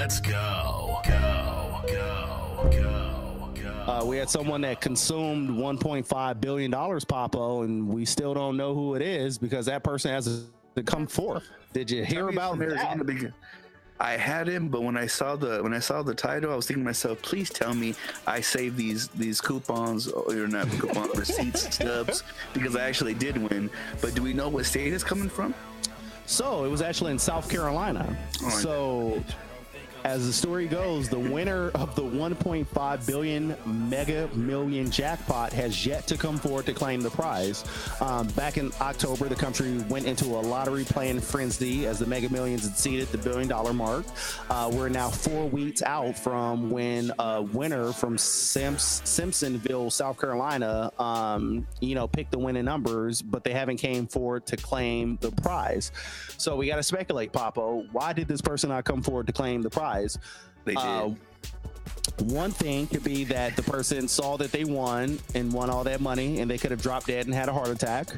Let's go. Go. We had someone that consumed $1.5 billion, Papo, and we still don't know who it is because that person has to come forth. Did you hear about that? I had him, but when I saw the title, I was thinking to myself, please tell me I saved these coupons, or not coupons, receipts, stubs, because I actually did win. But do we know what state it's coming from? So it was actually in South Carolina. As the story goes, the winner of the 1.5 billion Mega Million jackpot has yet to come forward to claim the prize. Back in October, the country went into a lottery playing frenzy as the Mega Millions exceeded the $1 billion mark. We're now 4 weeks out from when a winner from Simpsonville, South Carolina, picked the winning numbers, but they haven't came forward to claim the prize. So we got to speculate, Papo. Why did this person not come forward to claim the prize? They did. One thing could be that the person saw that they won all that money and they could have dropped dead and had a heart attack.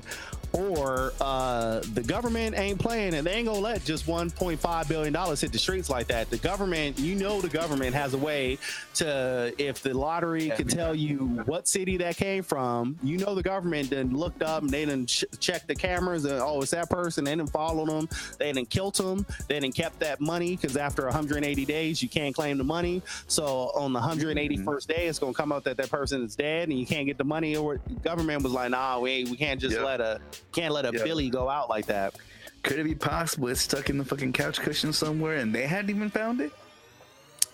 Or the government ain't playing and they ain't gonna let just $1.5 billion hit the streets like that. The government, the government has a way to, if the lottery could tell you what city that came from, the government then looked up and they done checked the cameras and, it's that person. They didn't follow them. They didn't kill them. They didn't kept that money because after 180 days, you can't claim the money. So on the 181st day, it's gonna come out that person is dead and you can't get the money. Or government was like, nah, we can't just let a Billy go out like that. Could it be possible it's stuck in the fucking couch cushion somewhere and they hadn't even found it?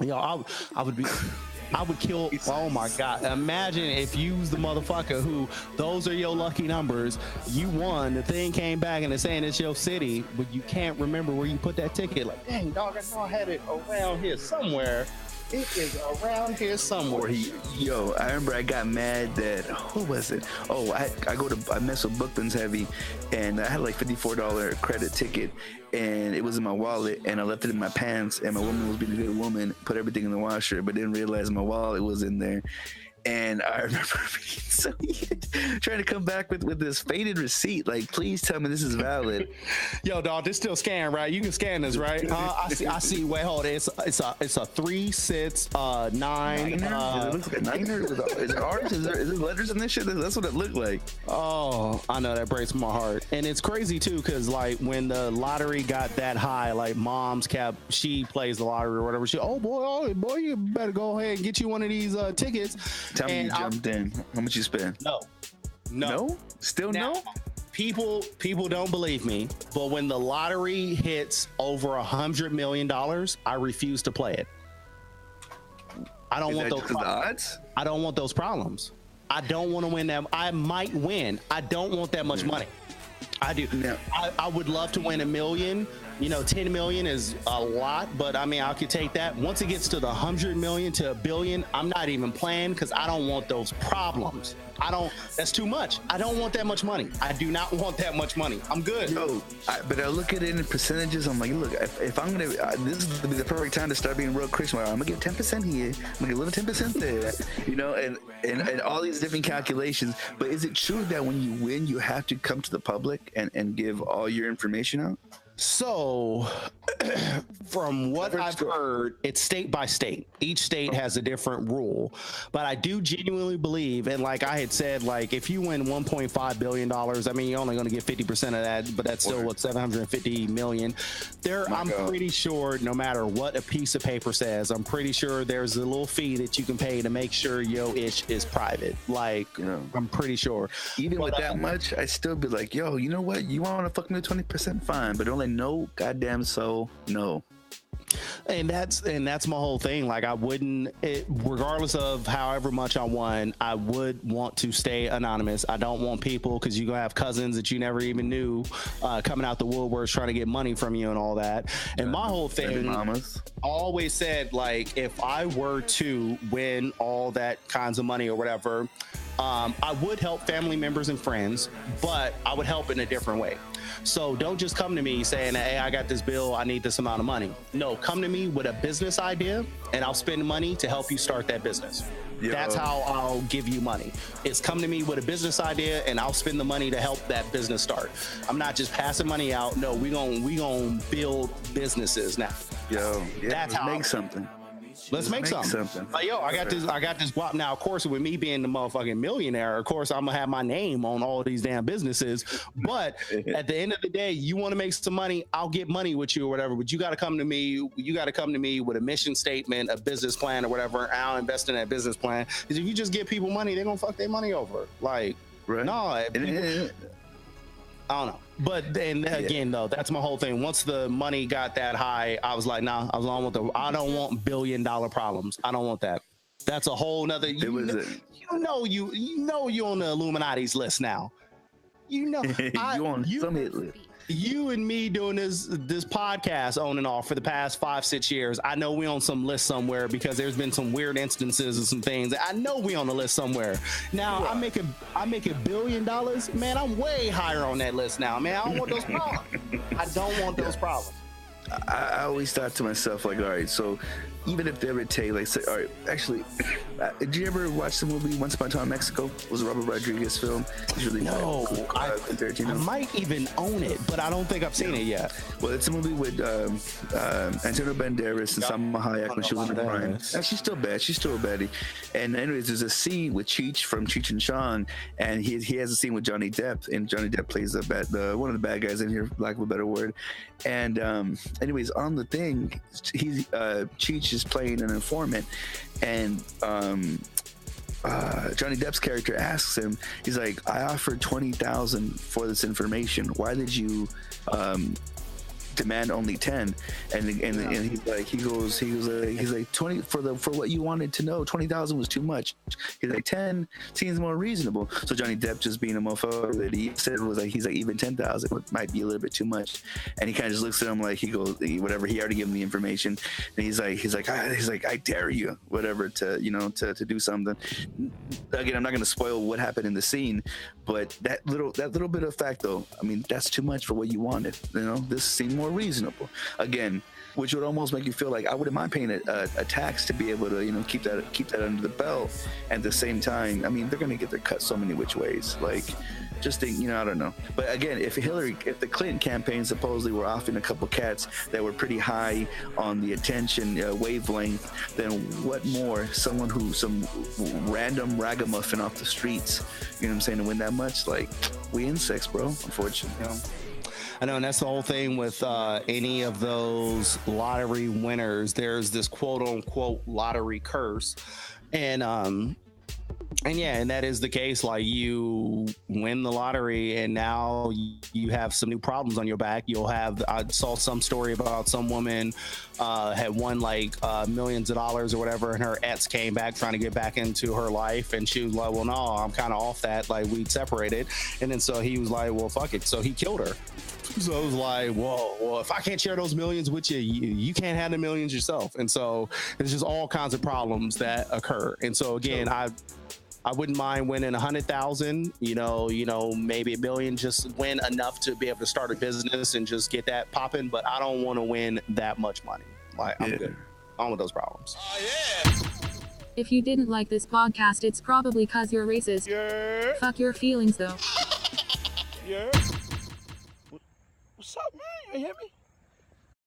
I would kill. Oh my God. Imagine if you was the motherfucker who, those are your lucky numbers. You won. The thing came back and it's saying it's your city, but you can't remember where you put that ticket. Like, dang, dog, I know I had it around here somewhere. It is around here somewhere. I remember I got mad that, who was it? Oh, I mess with Bookman's heavy, and I had like $54 credit ticket, and it was in my wallet, and I left it in my pants, and my woman was being a good woman, put everything in the washer, but didn't realize my wallet was in there. And I remember being so trying to come back with this faded receipt. Like, please tell me this is valid. Yo, dog, this still scan, right? You can scan this, right? I see. Wait, hold it. It's a 3, 6, 9. It looks like a niner. Is it ours? Is there letters in this shit? That's what it looked like. Oh, I know, that breaks my heart. And it's crazy too, because like when the lottery got that high, like mom's she plays the lottery or whatever. She, boy, you better go ahead and get you one of these tickets. Tell me you jumped in. How much you spend? No. Still now, no? People don't believe me, but when the lottery hits over $100 million, I refuse to play it. I don't want those odds. I don't want those problems. I don't want to win them. I might win. I don't want that much money. I do. No. I would love to win $1 million. 10 million is a lot, but I mean, I could take that. Once it gets to the 100 million to $1 billion, I'm not even playing because I don't want those problems. That's too much. I don't want that much money. I do not want that much money. I'm good. But I look at it in percentages. I'm like, look, if I'm going to, this is the perfect time to start being real Christian. I'm going to give 10% here. I'm going to give a little 10% there, and all these different calculations. But is it true that when you win, you have to come to the public and give all your information out? So, from what I've heard, it's state by state. Each state has a different rule. But I do genuinely believe, and like I had said, like if you win $1.5 billion, I mean, you're only going to get 50% of that, but that's still, $750 million. I'm pretty sure no matter what a piece of paper says, I'm pretty sure there's a little fee that you can pay to make sure your ish is private. Like, I'm pretty sure. Even with that much, I'd still be like, yo, you know what? You want to fuck me with 20%? Fine. But only no goddamn soul, no. And that's my whole thing. Like I wouldn't, regardless of however much I won, I would want to stay anonymous. I don't want people, because you're gonna have cousins that you never even knew coming out the woodworks trying to get money from you and all that. And my whole thing, always said, like if I were to win all that kinds of money or whatever, I would help family members and friends, but I would help in a different way. So don't just come to me saying, hey, I got this bill, I need this amount of money. No, come to me with a business idea and I'll spend money to help you start that business. Yo. That's how I'll give you money. It's come to me with a business idea and I'll spend the money to help that business start. I'm not just passing money out. No, we gonna build businesses now. Yo, yeah, that's how make something. Let's make something. Like, yo, I got this guap now. Of course, with me being the motherfucking millionaire, of course, I'm gonna have my name on all these damn businesses. But at the end of the day, you want to make some money, I'll get money with you or whatever. But you got to come to me. You got to come to me with a mission statement, a business plan or whatever. And I'll invest in that business plan. Because if you just give people money, they're gonna fuck their money over. Like, right. No. I don't know. But then again, though, that's my whole thing. Once the money got that high, I was like, nah, I don't want $1 billion problems. I don't want that. That's a whole nother. You know you on the Illuminati's list now. You know, you on Summit list. You and me doing this podcast on and off for the past 5-6 years. I know we on some list somewhere because there's been some weird instances and some things. I know we on the list somewhere. Now I make $1 billion, man. I'm way higher on that list now, man. I don't want those problems. I don't want those problems. I always thought to myself, like, all right, so even if they ever take, like, say, all right, actually, did you ever watch the movie Once Upon a Time in Mexico? It was a Robert Rodriguez film. It's really no, I might even own it, but I don't think I've seen it yet. Well, it's a movie with Antonio Banderas and Salma Hayek when she was in the prime. She's still bad. She's still a baddie. And anyways, there's a scene with Cheech from Cheech and Chong, and he has a scene with Johnny Depp, and Johnny Depp plays one of the bad guys in here, for lack of a better word. And anyways, on the thing, Cheech is playing an informant, and Johnny Depp's character asks him, he's like, I offered $20,000 for this information. Why did you demand only 10? And he's like, he goes like 20 for what you wanted to know. 20,000 was too much. He's like, 10 seems more reasonable. So Johnny Depp, just being a motherfucker that he said, was like, he's like, even 10,000 might be a little bit too much. And he kind of just looks at him like, he goes, whatever, he already gave him the information, and he's like I dare you, whatever, to do something. Again, I'm not going to spoil what happened in the scene, but that little bit of fact, though, I mean, that's too much for what you wanted. This seemed more reasonable. Again, which would almost make you feel like I wouldn't mind paying a tax to be able to keep that under the belt. At the same time, I mean, they're gonna get their cut so many which ways. Like, just think, I don't know. But again, if the Clinton campaign supposedly were offering a couple cats that were pretty high on the attention wavelength, then what more? Some random ragamuffin off the streets, you know what I'm saying, to win that much? Like, we insects, bro. Unfortunately. I know, and that's the whole thing with any of those lottery winners. There's this quote unquote lottery curse, and that is the case. Like, you win the lottery and now you have some new problems on your back. I saw some story about some woman had won like millions of dollars or whatever, and her ex came back trying to get back into her life, and she was like, well, no, I'm kind of off that, like, we'd separated. And then so he was like, well, fuck it, so he killed her. So it was like, whoa, well, if I can't share those millions with you, you can't have the millions yourself. And so there's just all kinds of problems that occur. And so again, I wouldn't mind winning 100,000, maybe $1 million, just win enough to be able to start a business and just get that popping. But I don't want to win that much money. Like, I'm good. I don't want those problems. Oh, yeah. If you didn't like this podcast, it's probably cause you're racist. Yeah. Fuck your feelings, though. Yeah. What's up, man? You hear me?